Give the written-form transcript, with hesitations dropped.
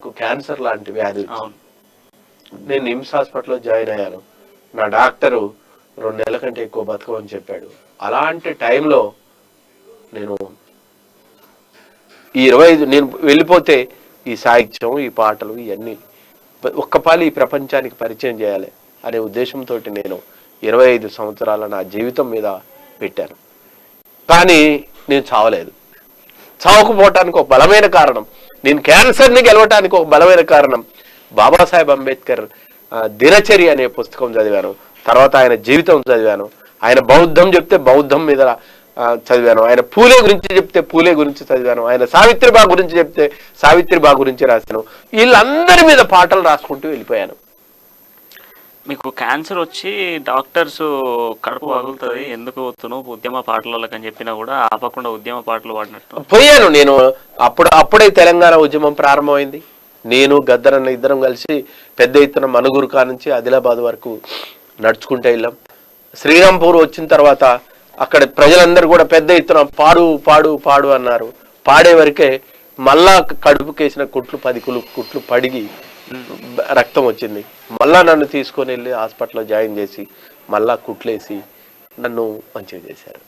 నాకు క్యాన్సర్ లాంటి వ్యాధి వచ్చింది. నేను నిమ్స్ హాస్పిటల్లో జాయిన్ అయ్యాను. నా డాక్టరు 2 నెలల కంటే ఎక్కువ బతకమని చెప్పాడు. అలాంటి టైంలో నేను ఈ 25 నేను వెళ్ళిపోతే ఈ సాహిత్యం, ఈ పాటలు, ఇవన్నీ ఒక్కపాలి ఈ ప్రపంచానికి పరిచయం చేయాలి అనే ఉద్దేశంతో నేను 25 సంవత్సరాల నా జీవితం మీద పెట్టాను. కానీ నేను చావలేదు. చావకపోవటానికి ఒక బలమైన కారణం, నేను క్యాన్సర్ని గెలవటానికి ఒక బలమైన కారణం, బాబాసాహెబ్ అంబేద్కర్ దినచర్య అనే పుస్తకం చదివాను. తర్వాత ఆయన జీవితం చదివాను. ఆయన బౌద్ధం చెప్తే బౌద్ధం మీద చదివాను. ఆయన పూలే గురించి చెప్తే పూలే గురించి చదివాను. ఆయన సావిత్రిబా గురించి చెప్తే సావిత్రిబా గురించి రాశాను. వీళ్ళందరి మీద పాటలు రాసుకుంటూ వెళ్ళిపోయాను. మీకు క్యాన్సర్ వచ్చి డాక్టర్స్ కడుపు పగులుతుంది ఎందుకు పోతున్నావు ఉద్యమ పాటలకు అని చెప్పినా కూడా ఆపకుండా ఉద్యమ పాటలు పాడినట్టు పోయాను నేను. అప్పుడే తెలంగాణ ఉద్యమం ప్రారంభమైంది. నేను గద్దరన్న ఇద్దరం కలిసి పెద్ద ఎత్తున మనుగురు నుంచి ఆదిలాబాద్ వరకు నడుచుకుంటూ వెళ్ళాం. శ్రీరాంపూర్ వచ్చిన తర్వాత అక్కడ ప్రజలందరూ కూడా పెద్ద ఎత్తున పాడు పాడు పాడు అన్నారు. పాడే వరకే మళ్ళా కడుపుకేసిన కుట్లు 10 కుట్లు పడిగి రక్తం వచ్చింది. మళ్ళా నన్ను తీసుకొని వెళ్ళి హాస్పిటల్లో జాయిన్ చేసి మళ్ళా కుట్లేసి నన్ను మంచిగా చేశారు.